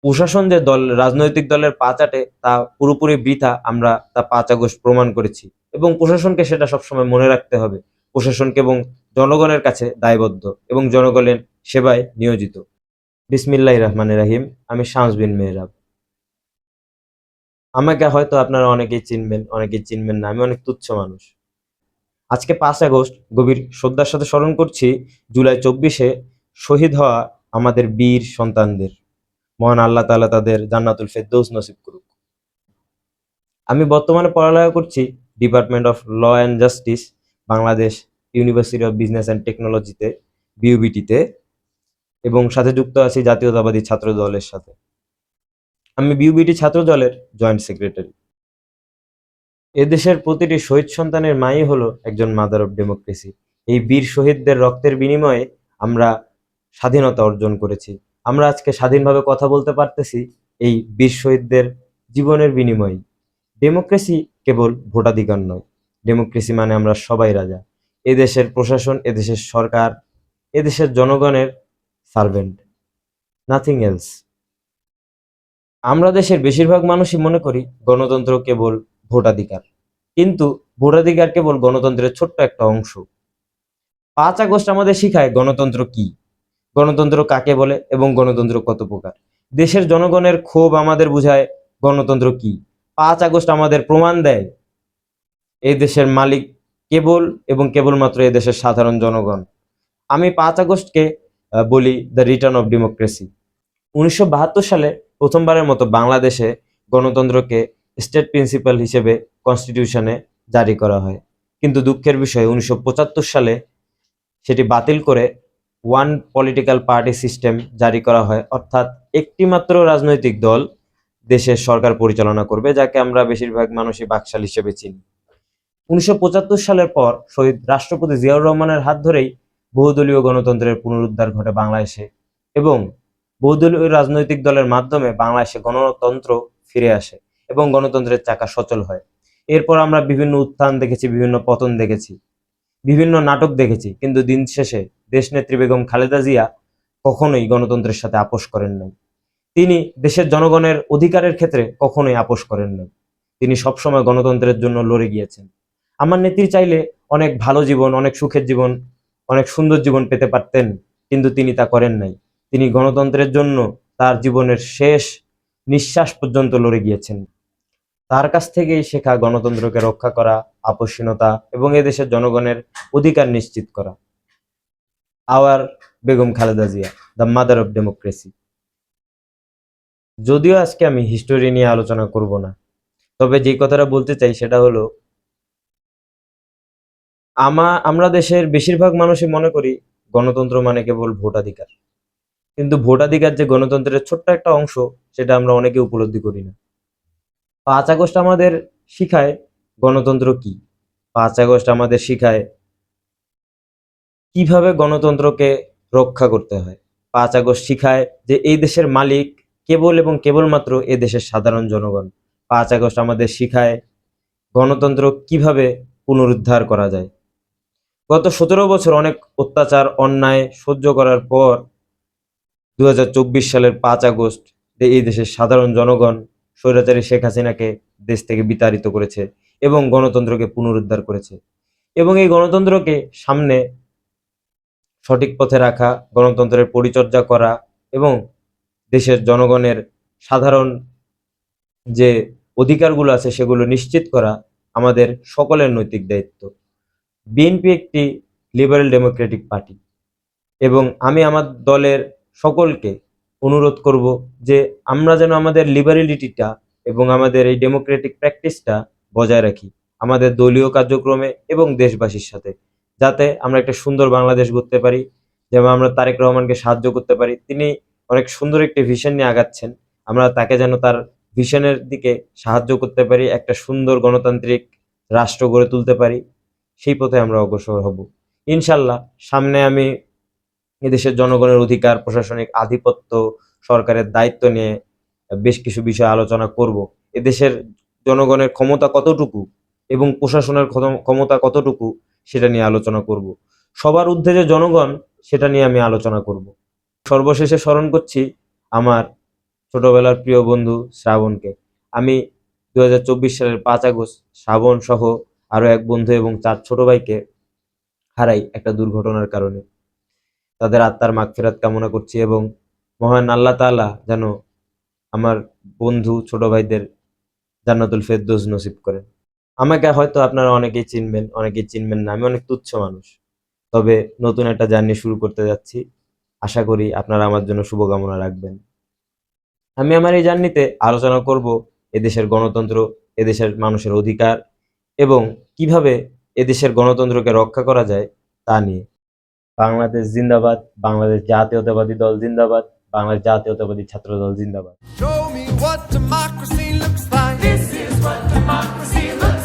প্রশাসন যে রাজনৈতিক দলের পা চাটে তা পুরোপুরি বৃথা, আমরা তা ৫ আগস্ট প্রমাণ করেছি এবং প্রশাসনকে সেটা সবসময় মনে রাখতে হবে। প্রশাসনকে এবং জনগণের কাছে দায়বদ্ধ এবং জনগণের সেবায় নিয়োজিত। বিসমিল্লাহির রহমানির রহিম। আমি শামস বিন মেহরাব। আমাকে হয়তো আপনারা অনেকেই চিনবেন, অনেকেই চিনবেন না। আমি অনেক তুচ্ছ মানুষ। আজকে ৫ আগস্ট গভীর শ্রদ্ধার সাথে স্মরণ করছি জুলাই ২৪-এ শহীদ হওয়া আমাদের বীর সন্তানদের। মহান আল্লাহ তাআলা তাদের জান্নাতুল ফেরদৌস নসিব করুক। আমি বর্তমানে পড়ালেখা করছি department of law and justice, Bangladesh university of business and টেকনোলজিতে, বিউবিটিতে, এবং সাথে যুক্ত আছি জাতীয়তাবাদী ছাত্র দলের সাথে। আমি বিউবিটি ছাত্র দলের জয়েন্ট সেক্রেটারি। এদেশের প্রতিটি শহীদ সন্তানের মাই হলো একজন মাদার অফ ডেমোক্রেসি। এই বীর শহীদদের রক্তের বিনিময়ে আমরা স্বাধীনতা অর্জন করেছি। আমরা আজকে স্বাধীনভাবে কথা বলতে পারতেছি এই বীর শহীদদের জীবনের বিনিময়ে। ডেমোক্রেসি কেবল ভোটাধিকার নয়, ডেমোক্রেসি মানে আমরা সবাই রাজা। এদেশের প্রশাসন, এদেশের সরকার, এদেশের জনগণের সার্ভেন্ট, নাথিং এলস। আমরা দেশের বেশিরভাগ মানুষই মনে করি গণতন্ত্র কেবল ভোটাধিকার, কিন্তু ভোটাধিকার কেবল গণতন্ত্রের ছোট্ট একটা অংশ। ৫ আগস্ট আমাদের শিখায় গণতন্ত্র কি, গণতন্ত্র কাকে বলে এবং গণতন্ত্র কত প্রকার। দেশের জনগণের ক্ষোভ আমাদের বুঝায় গণতন্ত্র কি। ৫ আগস্ট আমাদের প্রমাণ দেয় এই দেশের মালিক কেবল এবং কেবলমাত্র এই দেশের সাধারণ জনগণ। আমি ৫ আগস্টকে বলি দ্য রিটার্ন অফ ডেমোক্রেসি। ১৯৭২ সালে প্রথমবারের মতো বাংলাদেশে গণতন্ত্রকে স্টেট প্রিন্সিপাল হিসেবে কনস্টিটিউশনে জারি করা হয়, কিন্তু দুঃখের বিষয় ১৯৭৫ সালে সেটি বাতিল করে ওয়ান পলিটিক্যাল পার্টি সিস্টেম জারি করা হয়, অর্থাৎ একটি মাত্র রাজনৈতিক দল দেশের সরকার পরিচালনা করবে, যাকে আমরা বেশিরভাগ মানুষই বাকশাল হিসেবে চিনি। ১৯৭৫ সালের পর শহীদ রাষ্ট্রপতি জিয়াউর রহমানের হাত ধরেই বহুদলীয় গণতন্ত্রের পুনরুদ্ধার ঘটে বাংলাদেশে, এবং বহুদলীয় রাজনৈতিক দলের মাধ্যমে বাংলাদেশে গণতন্ত্র ফিরে আসে এবং গণতন্ত্রের চাকা সচল হয়। এরপর আমরা বিভিন্ন উত্থান দেখেছি, বিভিন্ন পতন দেখেছি, বিভিন্ন নাটক দেখেছি, কিন্তু দিন শেষে দেশনেত্রী বেগম খালেদা জিয়া কখনোই গণতন্ত্রের সাথে আপোষ করেন নাই। তিনি দেশের জনগণের অধিকারের ক্ষেত্রে কখনোই আপোষ করেন নাই। তিনি সবসময় গণতন্ত্রের জন্য লড়ে গিয়েছেন। আমার নেত্রী চাইলে অনেক ভালো জীবন, অনেক সুখের জীবন, অনেক সুন্দর জীবন পেতে পারতেন, কিন্তু তিনি তা করেন নাই। তিনি গণতন্ত্রের জন্য তার জীবনের শেষ নিঃশ্বাস পর্যন্ত লড়ে গিয়েছেন। তার কাছ থেকেই শেখা গণতন্ত্রকে রক্ষা করা, আপোষহীনতা এবং এদেশের জনগণের অধিকার নিশ্চিত করা। Our Begum Khaleda Zia, the mother of democracy. যদিও আজকে আমি হিস্টোরি নিয়ে আলোচনা করব না, তবে যে কথাটা বলতে চাই সেটা হলো, আমরা দেশের বেশিরভাগ মানুষই মনে করি গণতন্ত্র মানে কেবল ভোটাধিকার, কিন্তু ভোটাধিকার যে গণতন্ত্রের ছোট্ট একটা অংশ, সেটা আমরা অনেকে উপলব্ধি করি না। ৫ আগস্ট আমাদের শিখায় গণতন্ত্র কি। ৫ আগস্ট আমাদের শিখায় কিভাবে গণতন্ত্রকে রক্ষা করতে হয়। ৫ আগস্ট শিখায় যে এই দেশের মালিক কেবল এবং কেবলমাত্র এ দেশের সাধারণ জনগণ। ৫ আগস্ট আমাদের শিখায় গণতন্ত্র কিভাবে পুনরুদ্ধার করা যায়। গত ১৭ বছর অনেক অত্যাচার, অন্যায় সহ্য করার পর ২০২৪ সালের ৫ আগস্ট এই দেশের সাধারণ জনগণ স্বৈরাচারী শেখ হাসিনাকে দেশ থেকে বিতাড়িত করেছে এবং গণতন্ত্রকে পুনরুদ্ধার করেছে। এবং এই গণতন্ত্রকে সামনে সঠিক পথে রাখা, গণতন্ত্রের পরিচর্যা করা এবং দেশের জনগণের সাধারণ যে অধিকারগুলো আছে সেগুলো নিশ্চিত করা আমাদের সকলের নৈতিক দায়িত্ব। বিএনপি একটি লিবারেল ডেমোক্রেটিক পার্টি, এবং আমি আমার দলের সকলকে অনুরোধ করব যে আমরা যেন আমাদের লিবারেলিটিটা এবং আমাদের এই ডেমোক্রেটিক প্র্যাকটিসটা বজায় রাখি আমাদের দলীয় কার্যক্রমে এবং দেশবাসীর সাথে, যাতে আমরা একটা সুন্দর বাংলাদেশ গড়তে পারি। যেমন আমরা তারেক রহমানকে সাহায্য করতে পারি, তিনি অনেক সুন্দর একটি ভিশন নিয়ে আগাচ্ছেন, আমরা তাকে যেন তার ভিশনের দিকে সাহায্য করতে পারি, একটা সুন্দর গণতান্ত্রিক রাষ্ট্র গড়ে তুলতে পারি, সেই পথে আমরা অগ্রসর হব ইনশাল্লাহ। সামনে আমি এদেশের জনগণের অধিকার, প্রশাসনিক আধিপত্য, সরকারের দায়িত্ব নিয়ে বেশ কিছু বিষয় আলোচনা করব। এদেশের জনগণের ক্ষমতা কতটুকু এবং প্রশাসনের ক্ষমতা কতটুকু সেটা নিয়ে আলোচনা করব। সবার ঊর্ধ্বে যে জনগণ, সেটা নিয়ে আমি আলোচনা করব। সর্বশেষে স্মরণ করছি আমার ছোটবেলার প্রিয় বন্ধু শ্রাবণকে। আমি 2024 সালের 5 আগস্ট শ্রাবণ সহ আরো এক বন্ধু এবং 4 ছোট ভাইকে হারাই একটা দুর্ঘটনার কারণে। তাদের আত্মার মাগফিরাত কামনা করছি এবং মহান আল্লাহ তাআলা যেন আমার বন্ধু ছোট ভাইদের জান্নাতুল ফেরদৌস নসিব করেন। আমাকে হয়তো আপনারা অনেকেই চিনবেন, অনেকেই চিনবেন না। আমি অনেক তুচ্ছ মানুষ। তবে নতুন একটা জার্নি শুরু করতে যাচ্ছি। আশা করি আপনারা আমার জন্য শুভকামনা রাখবেন। আমি আমার এই জার্নিতে আলোচনা করব এদেশের গণতন্ত্র, এদেশের মানুষের অধিকার এবং কিভাবে এদেশের গণতন্ত্রকে রক্ষা করা যায় তা নিয়ে। বাংলাদেশ জিন্দাবাদ, বাংলাদেশ জাতীয়তাবাদী দল জিন্দাবাদ, বাংলাদেশ জাতীয়তাবাদী ছাত্র দল জিন্দাবাদ। Show me what democracy looks like. This is what democracy looks like.